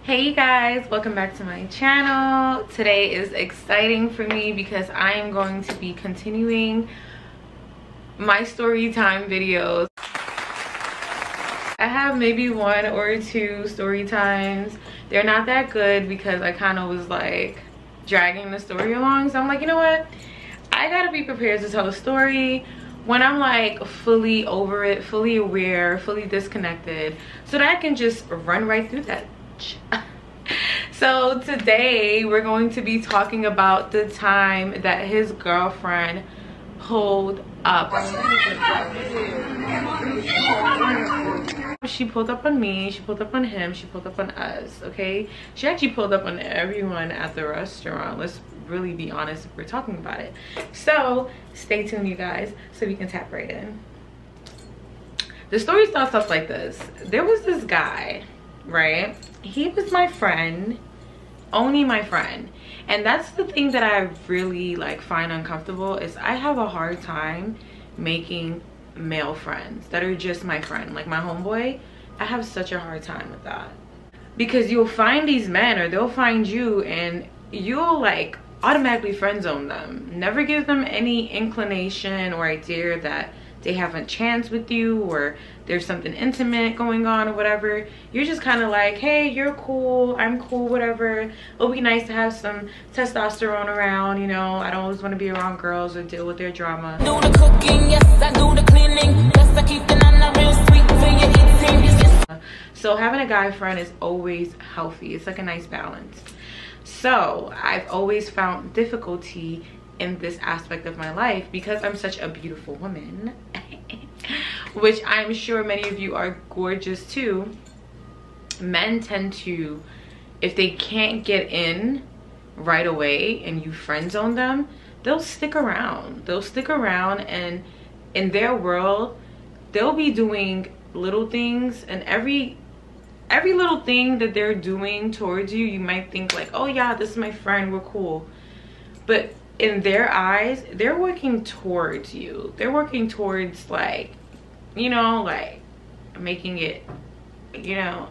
Hey you guys, welcome back to my channel. Today is exciting for me because I am going to be continuing my story time videos. I have maybe one or two story times. They're not that good because I kind of was like dragging the story along, so I'm like, you know what, I gotta be prepared to tell a story when I'm like fully over it, fully aware, fully disconnected, so that I can just run right through that. So today we're going to be talking about the time that his girlfriend pulled up. She pulled up on me, she pulled up on him, she pulled up on us, okay? She actually pulled up on everyone at the restaurant. Let's really be honest if we're talking about it. So stay tuned, you guys, so we can tap right in. The story starts off like this. There was this guy, right? He was my friend, only my friend, and that's the thing that I really like find uncomfortable is I have a hard time making male friends that are just my friend. Like my homeboy, I have such a hard time with that because you'll find these men, or they'll find you, and you'll like automatically friend zone them, never give them any inclination or idea that they have a chance with you or there's something intimate going on or whatever. You're just kind of like, hey, you're cool, I'm cool, whatever. It'll be nice to have some testosterone around, you know. I don't always want to be around girls or deal with their drama. Do the cooking, yes, I do the cleaning. Yes, I keep the nana real sweet for your eating. So having a guy friend is always healthy. It's like a nice balance. So I've always found difficulty in this aspect of my life because I'm such a beautiful woman, which I'm sure many of you are gorgeous too. Men tend to, if they can't get in right away and you friend zone them, they'll stick around. They'll stick around, and in their world, they'll be doing little things, and every little thing that they're doing towards you, you might think like, oh yeah, this is my friend, we're cool. But in their eyes, they're working towards you. They're working towards, like, you know, like making it, you know,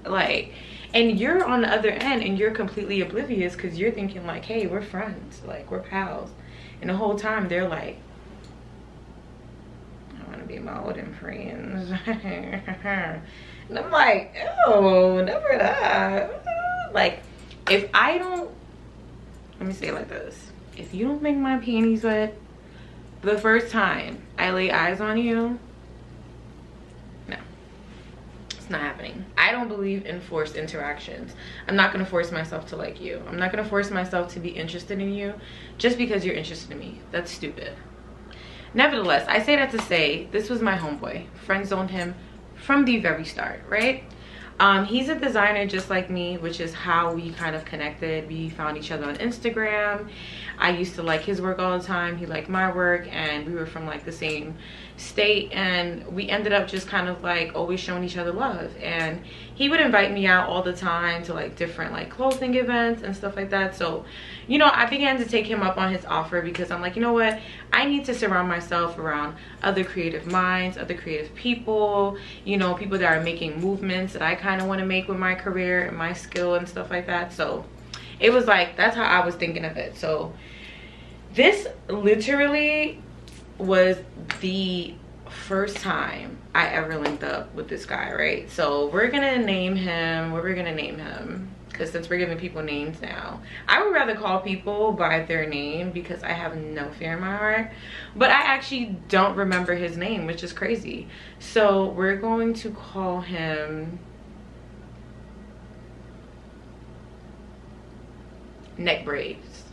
like, and you're on the other end and you're completely oblivious because you're thinking like, hey, we're friends, like we're pals. And the whole time they're like, I want to be more than friends. And I'm like, oh, never that. Like, if I don't, let me say it like this. If you don't make my panties wet the first time I lay eyes on you, no, it's not happening. I don't believe in forced interactions. I'm not gonna force myself to like you. I'm not gonna force myself to be interested in you just because you're interested in me. That's stupid. Nevertheless, I say that to say this was my homeboy. Friend zoned him from the very start, right? He's a designer just like me, which is how we kind of connected. We found each other on Instagram. I used to like his work all the time, he liked my work, and we were from like the same state, and we ended up just kind of like always showing each other love. And he would invite me out all the time to like different like clothing events and stuff like that. So, you know, I began to take him up on his offer because I'm like, you know what, I need to surround myself around other creative minds, other creative people, you know, people that are making movements that I kind of want to make with my career and my skill and stuff like that. So it was like, that's how I was thinking of it. So this literally was the first time I ever linked up with this guy, right? So we're gonna name him, what we're gonna name him, because since we're giving people names now, I would rather call people by their name because I have no fear in my heart. But I actually don't remember his name, which is crazy. So we're going to call him Neck Braids,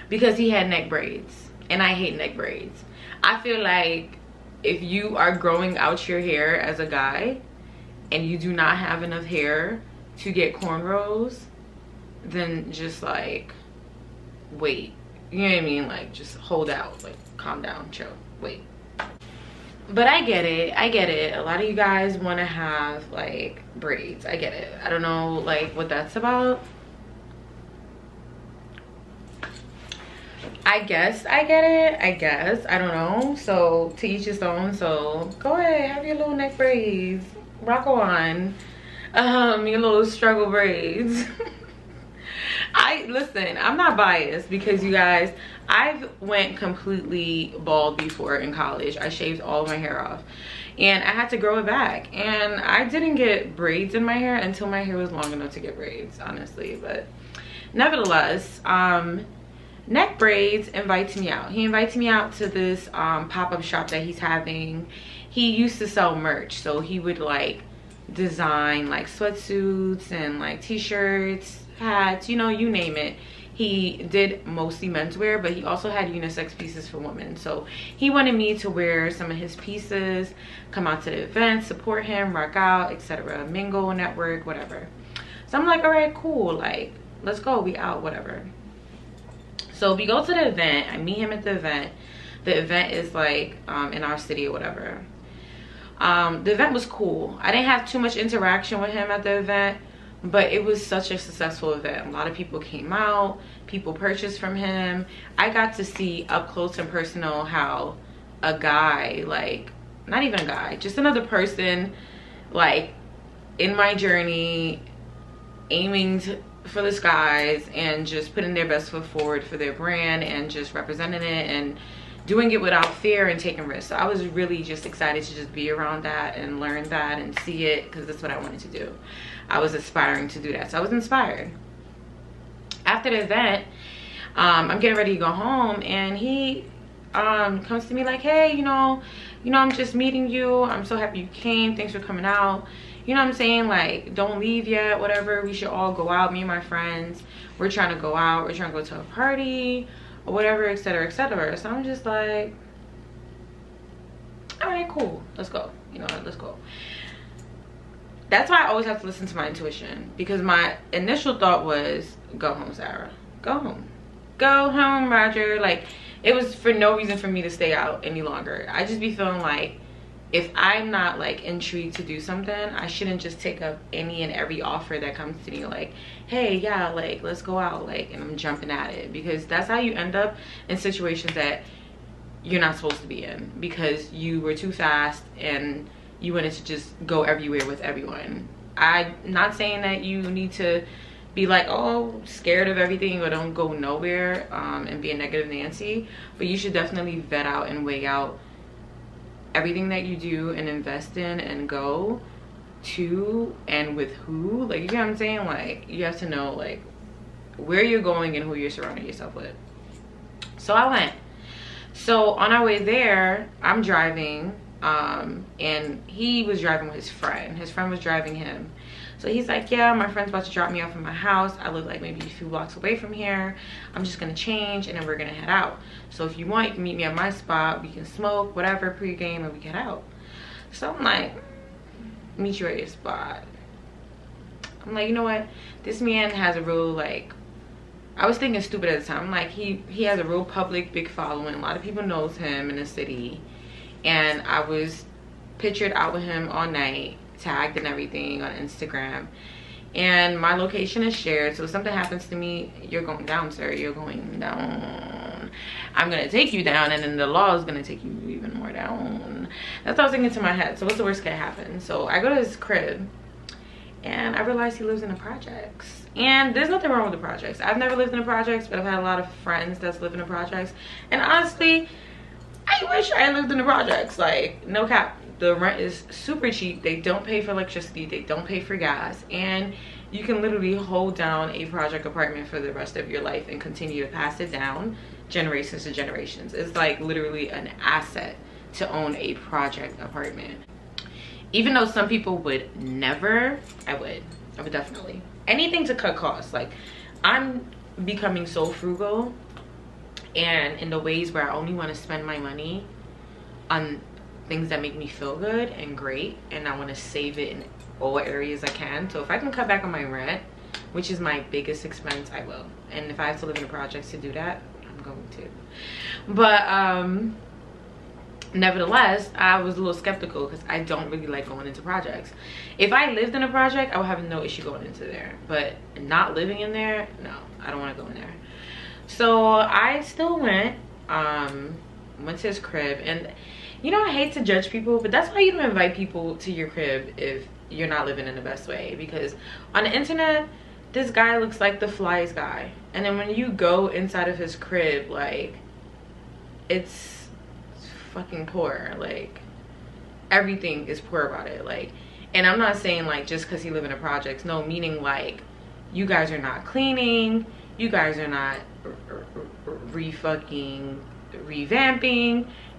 because he had neck braids and I hate neck braids. I feel like if you are growing out your hair as a guy and you do not have enough hair to get cornrows, then just like wait, you know what I mean? Like just hold out, like calm down, chill, wait. But I get it, I get it. A lot of you guys want to have like braids. I get it. I don't know like what that's about. I guess I get it, I guess, I don't know. So to each his own. So go ahead, have your little neck braids, rock on. Your little struggle braids. Listen, I'm not biased because you guys, I've went completely bald before in college. I shaved all of my hair off and I had to grow it back, and I didn't get braids in my hair until my hair was long enough to get braids, honestly. But nevertheless, Neck Braids invites me out. He invites me out to this pop-up shop that he's having. He used to sell merch, so he would like design like sweatsuits and like t-shirts, hats, you know, you name it. He did mostly menswear, but he also had unisex pieces for women. So he wanted me to wear some of his pieces, come out to the event, support him, rock out, etc., mingle, network, whatever. So I'm like, all right, cool, like let's go, we out, whatever. So we go to the event. I meet him at the event. The event is like in our city or whatever. The event was cool. I didn't have too much interaction with him at the event, but it was such a successful event. A lot of people came out, people purchased from him. I got to see up close and personal how a guy, like, not even a guy, just another person, like, in my journey, aiming for the skies and just putting their best foot forward for their brand and just representing it and doing it without fear and taking risks. So I was really just excited to just be around that and learn that and see it, because that's what I wanted to do. I was aspiring to do that, so I was inspired. After the event, I'm getting ready to go home, and he comes to me like, hey, you know, I'm just meeting you. I'm so happy you came. Thanks for coming out. You know what I'm saying? Like, don't leave yet, whatever. We should all go out, me and my friends. We're trying to go out. We're trying to go to a party or whatever, etc., etc. So I'm just like, all right, cool. Let's go. You know, let's go. That's why I always have to listen to my intuition, because my initial thought was, go home, Sarah. Go home. Go home, Roger. Like, it was for no reason for me to stay out any longer. I just be feeling like, if I'm not like intrigued to do something, I shouldn't just take up any and every offer that comes to me, like, hey, yeah, like, let's go out, like, and I'm jumping at it, because that's how you end up in situations that you're not supposed to be in, because you were too fast and you wanted to just go everywhere with everyone. I'm not saying that you need to be like, oh, scared of everything or don't go nowhere and be a negative Nancy, but you should definitely vet out and weigh out everything that you do and invest in and go to and with who. Like, you know what I'm saying? Like, you have to know like where you're going and who you're surrounding yourself with. So I went. So on our way there, I'm driving, and he was driving with his friend. His friend was driving him. So he's like, yeah, my friend's about to drop me off at my house. I live like maybe a few blocks away from here. I'm just gonna change and then we're gonna head out. So if you want, you can meet me at my spot. We can smoke, whatever, pre-game, and we get out. So I'm like, meet you at your spot. I'm like, you know what? This man has a real, like, I was thinking stupid at the time. I'm like, he has a real public, big following. A lot of people knows him in the city. And I was pictured out with him all night, tagged and everything on Instagram, and my location is shared. So if something happens to me, you're going down, sir. You're going down. I'm gonna take you down, and then the law is gonna take you even more down. That's what I was thinking to my head. So what's the worst that can happen? So I go to his crib and I realize he lives in the projects, and there's nothing wrong with the projects. I've never lived in the projects, but I've had a lot of friends that's live in the projects, and honestly, I wish I lived in the projects. Like, no cap. The rent is super cheap. They don't pay for electricity. They don't pay for gas. And you can literally hold down a project apartment for the rest of your life and continue to pass it down generations to generations. It's like literally an asset to own a project apartment. Even though some people would never, I would definitely. Anything to cut costs. Like, I'm becoming so frugal, and in the ways where I only want to spend my money on things that make me feel good and great, and I want to save it in all areas I can. So if I can cut back on my rent, which is my biggest expense, I will. And if I have to live in the projects to do that, I'm going to. But nevertheless, I was a little skeptical because I don't really like going into projects. If I lived in a project, I would have no issue going into there, but not living in there, no, I don't want to go in there. So I still went to his crib, and you know, I hate to judge people, but that's why you don't invite people to your crib if you're not living in the best way. Because on the internet, this guy looks like the flyest guy, and then when you go inside of his crib, like, it's fucking poor. Like, everything is poor about it. Like, and I'm not saying like just because he live in the projects, no, meaning like you guys are not cleaning, you guys are not revamping,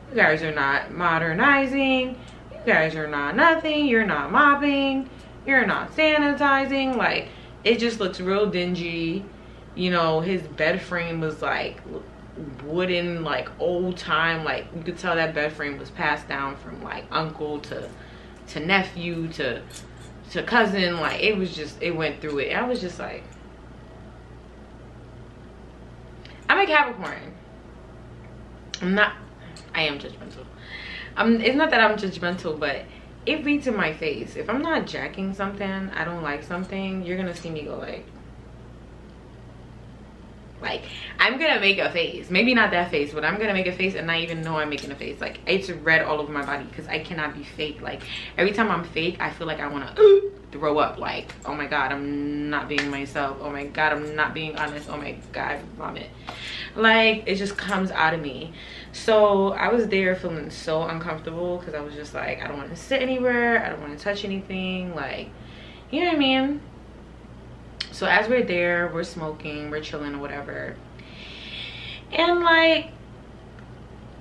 you guys are not modernizing, you guys are not nothing, you're not mopping, you're not sanitizing. Like, it just looks real dingy. You know, his bed frame was like wooden, like old time. Like, you could tell that bed frame was passed down from like uncle to nephew to cousin. Like, it was just, it went through it. I was just like, I'm a Capricorn. I am judgmental. It's not that I'm judgmental, but it reads in my face. If I'm not jacking something, I don't like something, you're gonna see me go like I'm gonna make a face. Maybe not that face, but I'm gonna make a face and not even know I'm making a face. Like, it's red all over my body because I cannot be fake. Like, every time I'm fake, I feel like I want to throw up. Like, oh my god, I'm not being myself. Oh my god, I'm not being honest. Oh my god, vomit. Like, it just comes out of me. So I was there feeling so uncomfortable because I was just like, I don't want to sit anywhere, I don't want to touch anything. Like, you know what I mean? So as we're there, we're smoking, we're chilling or whatever, and like,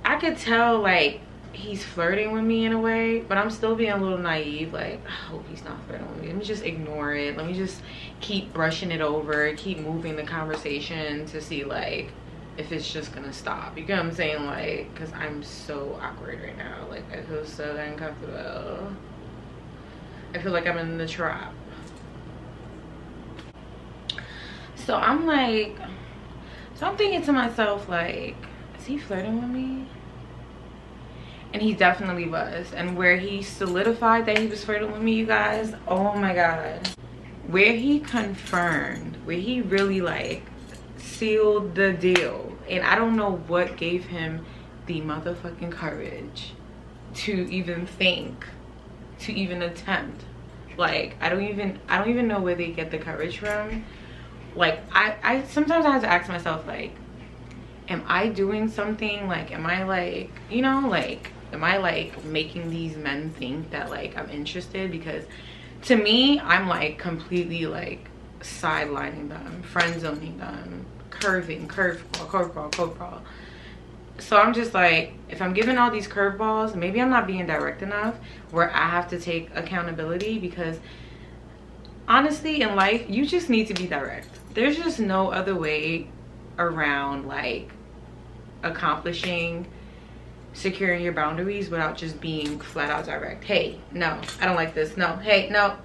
I could tell like he's flirting with me in a way, but I'm still being a little naive. Like, I hope he's not flirting with me. Let me just ignore it. Let me just keep brushing it over, keep moving the conversation to see like if it's just gonna stop. You get what I'm saying? Like, because I'm so awkward right now. Like, I feel so uncomfortable. I feel like I'm in the trap. So I'm like, I'm thinking to myself, like, is he flirting with me? And he definitely was. And where he solidified that he was flirting with me, you guys, oh my god, where he confirmed, where he really like sealed the deal. And I don't know what gave him the motherfucking courage to even think, to even attempt. Like, I don't even know where they get the courage from. Like, I sometimes I have to ask myself, like, am I doing something? Like, am I like, you know, like, am I like making these men think that like I'm interested? Because to me, I'm like completely like sidelining them, friend zoning them, curveball. So I'm just like, if I'm giving all these curveballs, maybe I'm not being direct enough where I have to take accountability. Because honestly, in life, you just need to be direct. There's just no other way around like accomplishing, securing your boundaries without just being flat out direct. Hey, no, I don't like this. No, hey, no.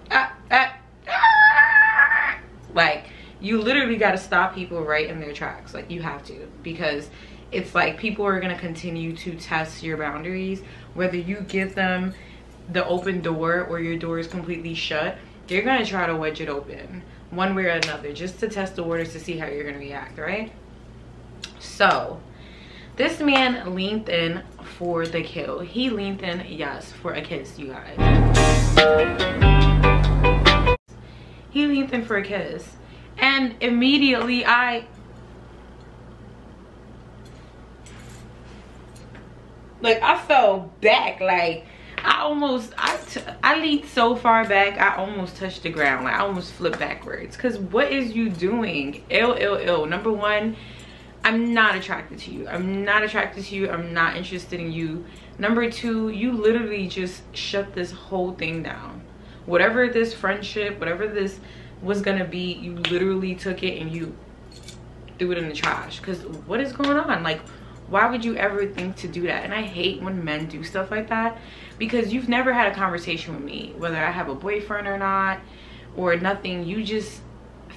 Like, you literally got to stop people right in their tracks. Like, you have to, because it's like people are going to continue to test your boundaries, whether you give them the open door or your door is completely shut. They're going to try to wedge it open one way or another, just to test the waters to see how you're going to react, right? So this man leaned in for the kill. He leaned in, yes, for a kiss, you guys. He leaned in for a kiss. And immediately I fell back. Like, I leaned so far back, I almost touched the ground. Like, I almost flipped backwards. Because what is you doing? Ill. Number one, I'm not attracted to you. I'm not interested in you. Number two, you literally just shut this whole thing down. Whatever this friendship, whatever this was gonna be, you literally took it and you threw it in the trash. Because what is going on? Like, why would you ever think to do that? And I hate when men do stuff like that, because you've never had a conversation with me, whether I have a boyfriend or not, or nothing. You just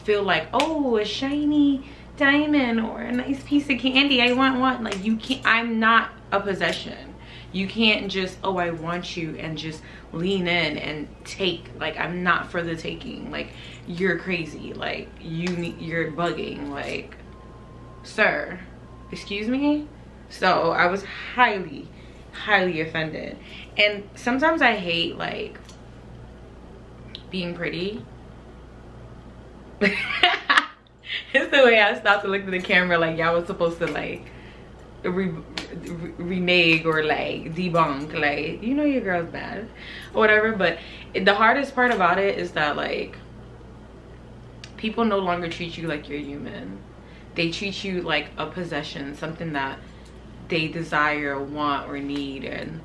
feel like, oh, a shiny diamond or a nice piece of candy, I want one. Like, you can't, I'm not a possession. You can't just, oh, I want you, and just lean in and take. Like, I'm not for the taking. Like, you're crazy. Like, you're bugging. Like, sir, excuse me? So I was highly offended. And sometimes I hate, like, being pretty. It's the way I stopped to look at the camera like y'all was supposed to like renege or like debunk, like, you know your girl's bad or whatever. But the hardest part about it is that like people no longer treat you like you're human. They treat you like a possession, something that they desire, want, or need. And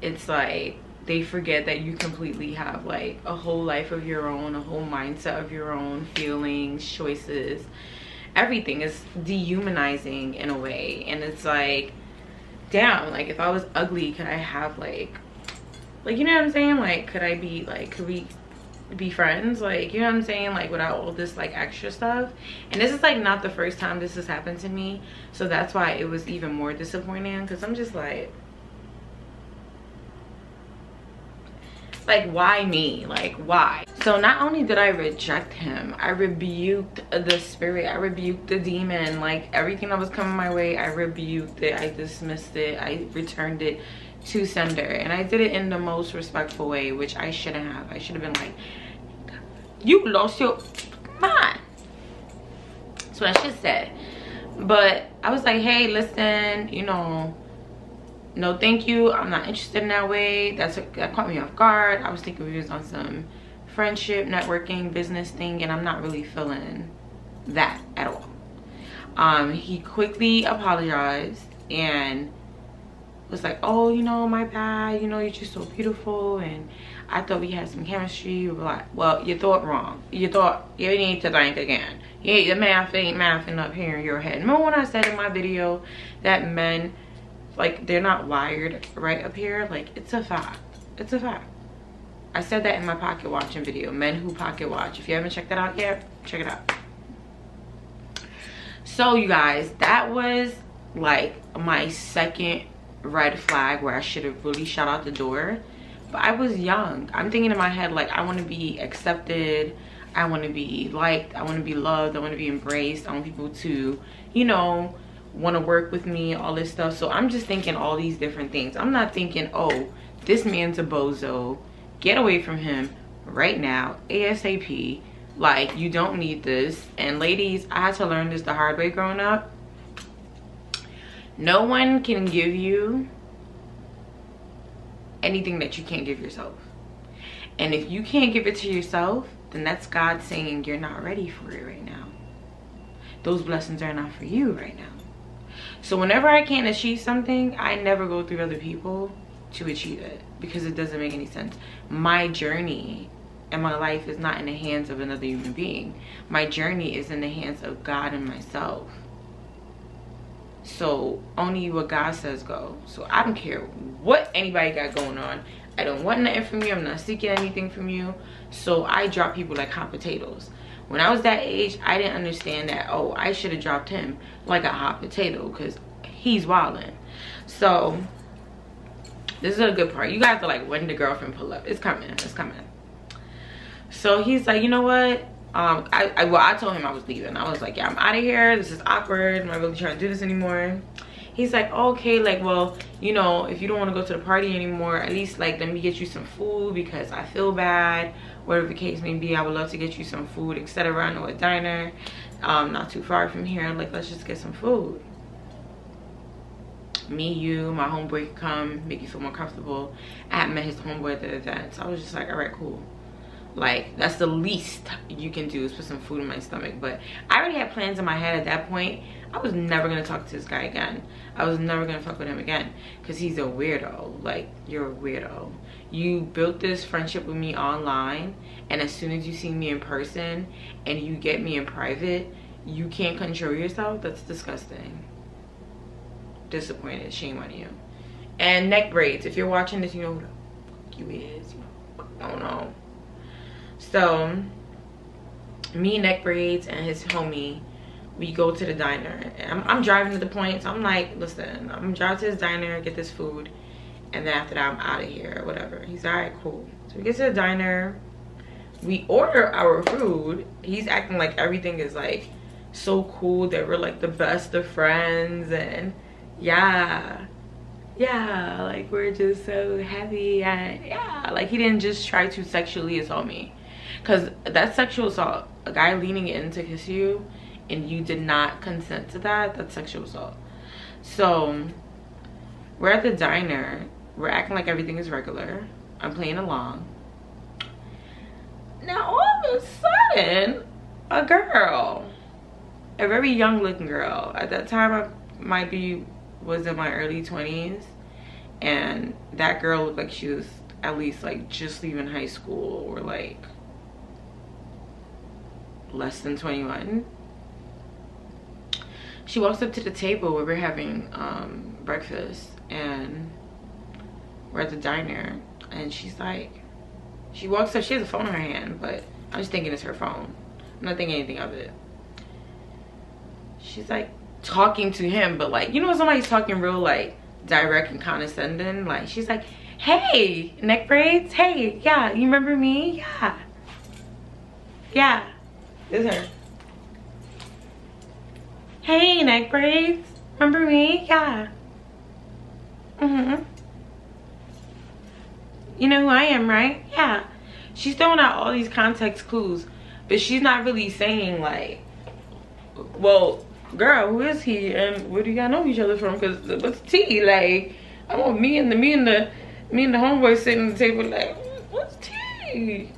it's like they forget that you completely have like a whole life of your own, a whole mindset of your own, feelings, choices. Everything is dehumanizing in a way. And it's like, damn, like if I was ugly, could I have like you know what I'm saying, like could I be like, could we be friends, like, you know what I'm saying, like without all this like extra stuff. And this is like not the first time this has happened to me, so that's why it was even more disappointing, because I'm just like why me? Like why? So not only did I reject him, I rebuked the spirit, I rebuked the demon. Like everything that was coming my way, I rebuked it, I dismissed it, I returned it to sender. And I did it in the most respectful way, which I shouldn't have. I should have been like, you lost your mind. That's what I should have said. But I was like, hey, listen, you know, no thank you, I'm not interested in that way. That caught me off guard. I was thinking we was on some friendship, networking, business thing, and I'm not really feeling that at all. He quickly apologized and was like, oh, you know, my bad, you know, you're just so beautiful and I thought we had some chemistry. Like, well, you thought wrong. You thought, you need to think again. Yeah, the math ain't mathing up here in your head. Remember when I said in my video that men, like, they're not wired right up here? Like, it's a fact. It's a fact. I said that in my pocket watching video, men who pocket watch. If you haven't checked that out yet, check it out. So you guys, that was like my second red flag where I should have really shot out the door. But I was young. I'm thinking in my head like, I want to be accepted, I want to be liked, I want to be loved, I want to be embraced, I want people to, you know, want to work with me, all this stuff. So I'm just thinking all these different things. I'm not thinking, oh, this man's a bozo, get away from him right now, ASAP, like you don't need this. And ladies, I had to learn this the hard way growing up. No one can give you anything that you can't give yourself. And if you can't give it to yourself, then that's God saying you're not ready for it right now. Those blessings are not for you right now. So whenever I can't achieve something, I never go through other people to achieve it, because it doesn't make any sense. My journey and my life is not in the hands of another human being. My journey is in the hands of God and myself. So only what God says go. So I don't care what anybody got going on. I don't want nothing from you. I'm not seeking anything from you. So I drop people like hot potatoes. When I was that age, I didn't understand that, oh, I should have dropped him like a hot potato because he's wildin'. So this is a good part. You guys are like, when the girlfriend pull up? It's coming. It's coming. So he's like, you know what? I told him I was leaving. I was like, yeah, I'm out of here. This is awkward. I'm not really trying to do this anymore. He's like, okay, like, well, you know, if you don't want to go to the party anymore, at least like let me get you some food because I feel bad. Whatever the case may be, I would love to get you some food, etc. I know a diner not too far from here. Like, let's just get some food. Me, you, my homeboy could come, make you feel more comfortable. I had met his homeboy at the event, so I was just like, all right, cool. Like, that's the least you can do is put some food in my stomach. But I already had plans in my head at that point. I was never gonna talk to this guy again. I was never gonna fuck with him again because he's a weirdo. Like, you're a weirdo. You built this friendship with me online, and as soon as you see me in person and you get me in private, you can't control yourself. That's disgusting. Disappointed. Shame on you. And neck braids. If you're watching this, you know who the fuck you is. I don't know. So me, neck braids, and his homie, we go to the diner. I'm driving to the point, so I'm like, listen, I'm gonna drive to this diner, get this food, and then after that I'm out of here or whatever. He's all right, cool. So we get to the diner, we order our food. He's acting like everything is like so cool, that we're like the best of friends, and yeah, like we're just so happy, and yeah, like he didn't just try to sexually assault me. because that's sexual assault. A guy leaning in to kiss you and you did not consent to that, that's sexual assault. So we're at the diner, we're acting like everything is regular, I'm playing along. Now all of a sudden, a girl, a very young looking girl, at that time I was in my early 20s, and that girl looked like she was at least like just leaving high school, or like less than 21. She walks up to the table where we're having breakfast, and we're at the diner, and she's like, she walks up, she has a phone in her hand, but I'm just thinking it's her phone. I'm not thinking anything of it. She's like talking to him, but like, you know when somebody's talking real like direct and condescending, like she's like, hey, neck braids, hey, yeah, you remember me? Yeah, this is her. Hey, neck braids, remember me? Yeah. You know who I am, right? Yeah. She's throwing out all these context clues, but she's not really saying like, well, girl, who is he and where do you guys know each other from? Because what's tea? Like, I want me and the homeboy sitting at the table like, what's tea?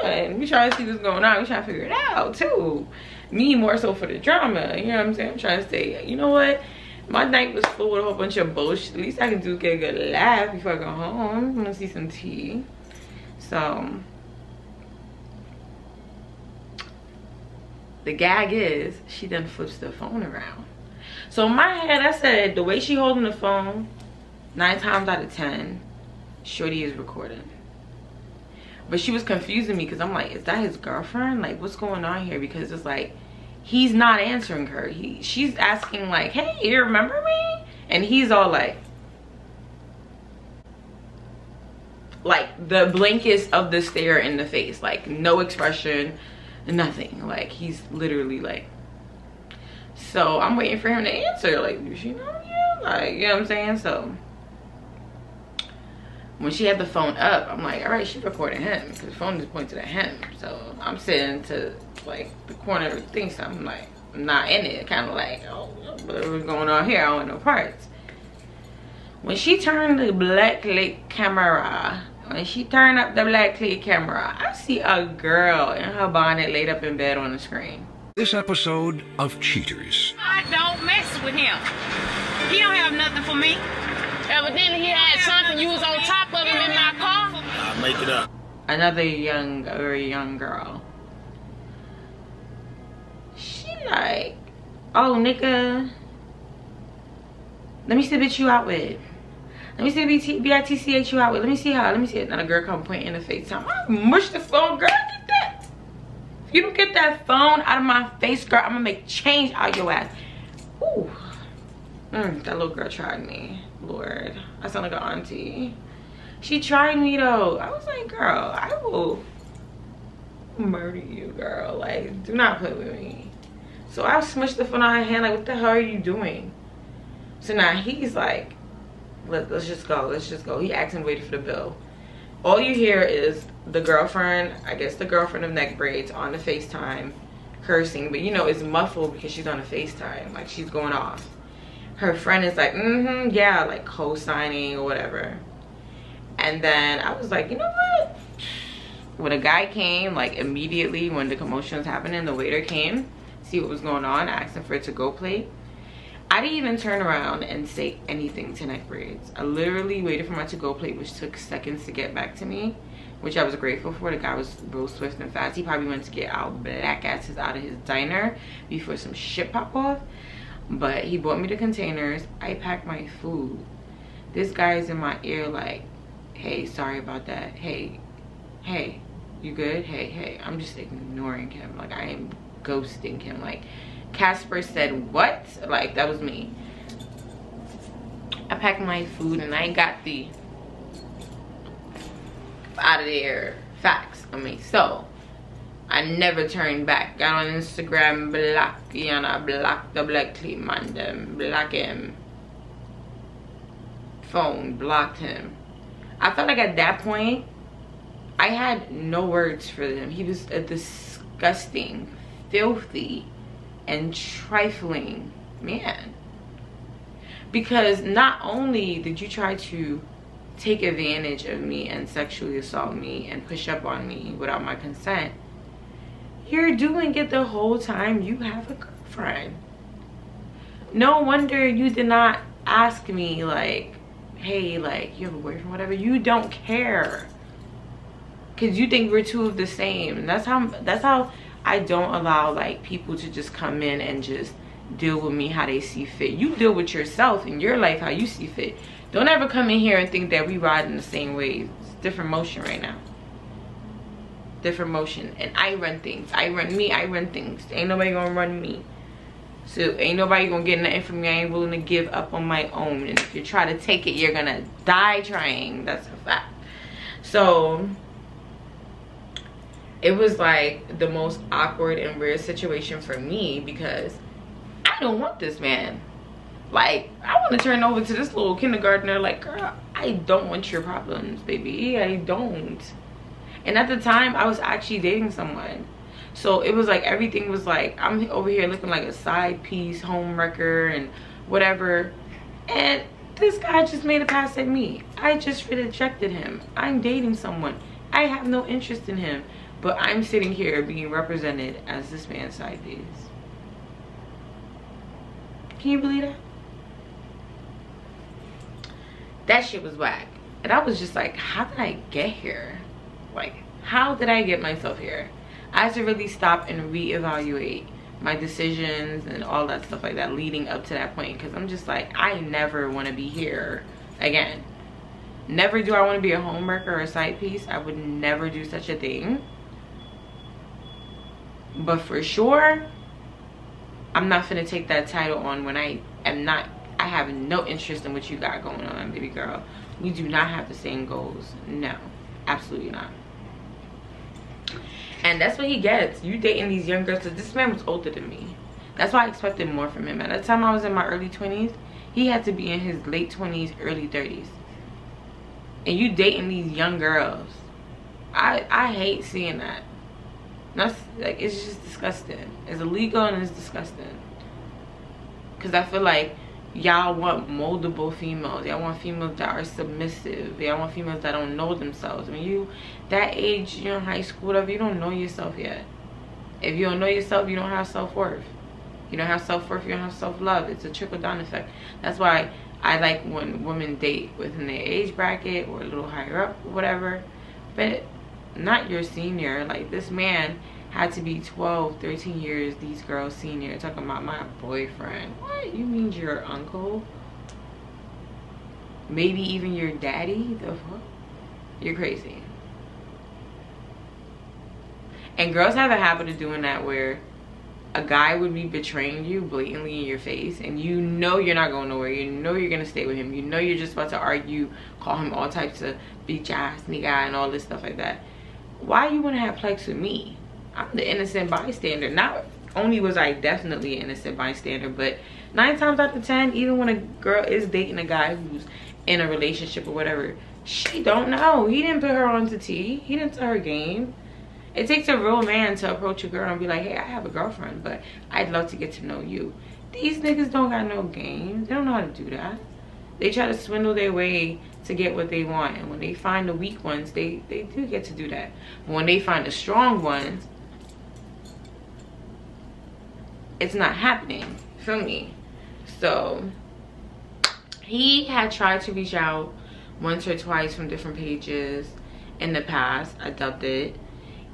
And we trying to see what's going on. We trying to figure it out too. Me more so for the drama. You know what I'm saying? I'm trying to say, you know what? My night was full with a whole bunch of bullshit. At least I can do get a good laugh before I go home. I'm gonna see some tea. So the gag is she then flips the phone around. So in my head I said the way she holding the phone, 9 times out of 10, shorty is recording. But she was confusing me because I'm like, is that his girlfriend? Like, what's going on here? Because it's like, he's not answering her. She's asking like, hey, you remember me? And he's all like the blankest of the stare in the face, like no expression, nothing. Like he's literally like, so I'm waiting for him to answer. Like, does she know you? Like, you know what I'm saying? So when she had the phone up, I'm like, all right, she's recording him because the phone is pointed at him. So I'm sitting to like the corner of the thing, so I'm like, I'm not in it, kind of like, oh, whatever's going on here, I don't want no parts. When she turned the blacklit camera, when she turned up the blacklit camera, I see a girl in her bonnet laid up in bed on the screen. This episode of Cheaters. I don't mess with him. He don't have nothing for me. Evidently he had something, you was on top of him in my car. I'll make it up. Another very young girl. She like, oh nigga, let me see the bitch you out with. Let me see the bitch you out with. Let me see her. Let me see it. And a girl come pointing in the FaceTime. I mush the phone, girl. Get that. If you don't get that phone out of my face, girl, I'm gonna make change out your ass. Ooh. That little girl tried me. Lord, I sound like an auntie. She tried me though. I was like, girl, I will murder you, girl. Like, do not play with me. So I smushed the phone out of her hand, like, what the hell are you doing? So now he's like, let's just go, let's just go. He asked and waited for the bill. All you hear is the girlfriend, I guess the girlfriend of neck braids, on the FaceTime cursing, but you know it's muffled because she's on a FaceTime, like she's going off. Her friend is like, yeah, like co-signing or whatever. And then I was like, you know what? When a guy came, like immediately when the commotion was happening, the waiter came, see what was going on, asking for it to go plate. I didn't even turn around and say anything to neck braids. I literally waited for my to-go plate, which took seconds to get back to me, which I was grateful for. The guy was real swift and fast. He probably went to get our black asses out of his diner before some shit pop off. But he bought me the containers. I packed my food. This guy is in my ear like, hey, sorry about that. Hey, you good? Hey. I'm just ignoring him. Like, I am ghosting him. Like, Casper said, what? Like, that was me. I packed my food and I got the out of there facts on me. So I never turned back. Got on Instagram, block Yana, block the black clip man them, block him. Phone, blocked him. I felt like at that point I had no words for him. He was a disgusting, filthy, and trifling man. Because not only did you try to take advantage of me and sexually assault me and push up on me without my consent, you're doing it the whole time you have a girlfriend. No wonder you did not ask me like, hey, like, you have a boyfriend, whatever. You don't care, because you think we're two of the same. And that's how I don't allow like people to just come in and just deal with me how they see fit. You deal with yourself in your life how you see fit. Don't ever come in here and think that we ride in the same way. It's different motion right now. Different motion. And I run things. I run me. I run things. Ain't nobody gonna run me. So ain't nobody gonna get nothing from me. I ain't willing to give up on my own. And if you try to take it, you're gonna die trying. That's a fact. So it was like the most awkward and weird situation for me, because I don't want this man. Like, I want to turn over to this little kindergartner. Like, girl, I don't want your problems, baby. I don't. And at the time, I was actually dating someone. So it was like everything was like, I'm over here looking like a side piece, home wrecker, and whatever. And this guy just made a pass at me. I just rejected him. I'm dating someone. I have no interest in him. But I'm sitting here being represented as this man's side piece. Can you believe that? That shit was whack. And I was just like, how did I get here? Like, how did I get myself here? I had to really stop and reevaluate my decisions and all that stuff like that leading up to that point. Because I'm just like, I never want to be here again. Never do I want to be a homewrecker or a side piece. I would never do such a thing. But for sure, I'm not finna take that title on when I have no interest in what you got going on, baby girl. We do not have the same goals. No, absolutely not. And that's what he gets. You dating these young girls. Because this man was older than me. That's why I expected more from him. At the time I was in my early 20s, he had to be in his late 20s, early 30s. And you dating these young girls. I hate seeing that. That's like, it's just disgusting. It's illegal and it's disgusting. Because I feel like y'all want moldable females. Y'all want females that are submissive. Y'all want females that don't know themselves. When you that age, you're in high school, whatever, you don't know yourself yet. If you don't know yourself, you don't have self-worth. You don't have self-worth, you don't have self-love. It's a trickle-down effect. That's why I like when women date within their age bracket or a little higher up or whatever. But not your senior. Like, this man had to be 12, 13 years these girls senior, talking about my boyfriend. What? You mean your uncle? Maybe even your daddy? The fuck? You're crazy. And girls have a habit of doing that, where a guy would be betraying you blatantly in your face, and you know you're not going nowhere. You know you're gonna stay with him. You know you're just about to argue, call him all types of bitch ass nigga and all this stuff like that. Why you wanna have sex with me? I'm the innocent bystander. Not only was I definitely an innocent bystander, but 9 times out of 10, even when a girl is dating a guy who's in a relationship or whatever, she don't know. He didn't put her on to tea. He didn't tell her game. It takes a real man to approach a girl and be like, hey, I have a girlfriend, but I'd love to get to know you. These niggas don't got no game. They don't know how to do that. They try to swindle their way to get what they want. And when they find the weak ones, they do get to do that. But when they find the strong ones, it's not happening. Feel me? So he had tried to reach out once or twice from different pages in the past. I dubbed it.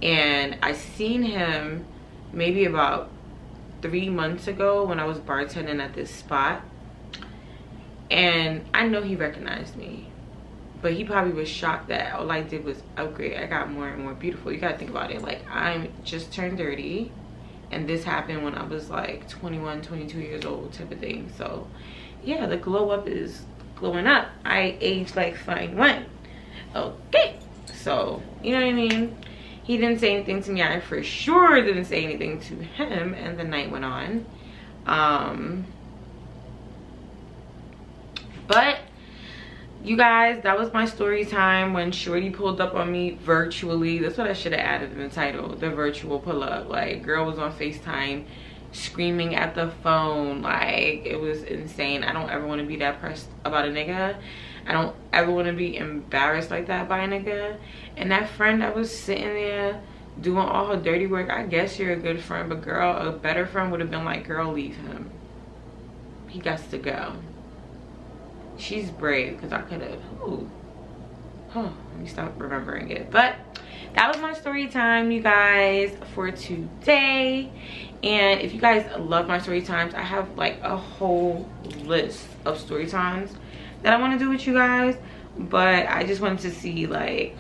And I seen him maybe about 3 months ago when I was bartending at this spot. And I know he recognized me. But he probably was shocked that all I did was upgrade. I got more and more beautiful. You gotta think about it. Like, I'm just turned 30. And this happened when I was like 21, 22 years old type of thing. So, yeah, the glow up is glowing up. I aged like fine wine. Okay. So, you know what I mean? He didn't say anything to me. I for sure didn't say anything to him. And the night went on. But you guys, that was my story time when shorty pulled up on me virtually. That's what I should have added in the title, the virtual pull up. Like, girl was on FaceTime screaming at the phone. Like, it was insane. I don't ever want to be that pressed about a nigga. I don't ever want to be embarrassed like that by a nigga. And that friend that was sitting there doing all her dirty work, I guess you're a good friend, but girl, a better friend would have been like, girl, leave him. He got to go. She's brave, because I could have. Let me stop remembering it. But that was my story time, you guys, for today. And if you guys love my story times, I have like a whole list of story times that I want to do with you guys. But I just wanted to see like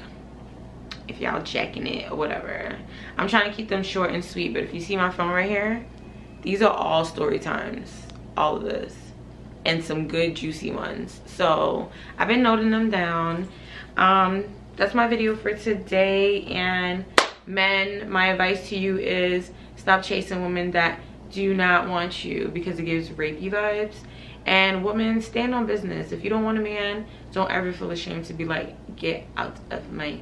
if y'all checking it or whatever. I'm trying to keep them short and sweet, but if you see my phone right here, these are all story times, all of this, and some good juicy ones. So I've been noting them down. That's my video for today. And men, my advice to you is stop chasing women that do not want you, because it gives rapey vibes. And women, stand on business. If you don't want a man, don't ever feel ashamed to be like, get out of my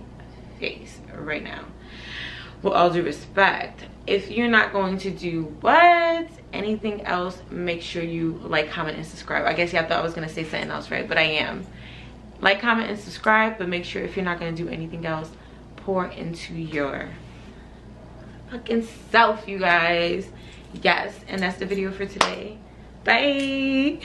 face right now. With all due respect, if you're not going to do what, anything else, make sure you like, comment, and subscribe. I guess y'all thought I was gonna say something else, right? But I am. Like, comment, and subscribe, but make sure if you're not gonna do anything else, pour into your fucking self, you guys. Yes, and that's the video for today. Bye.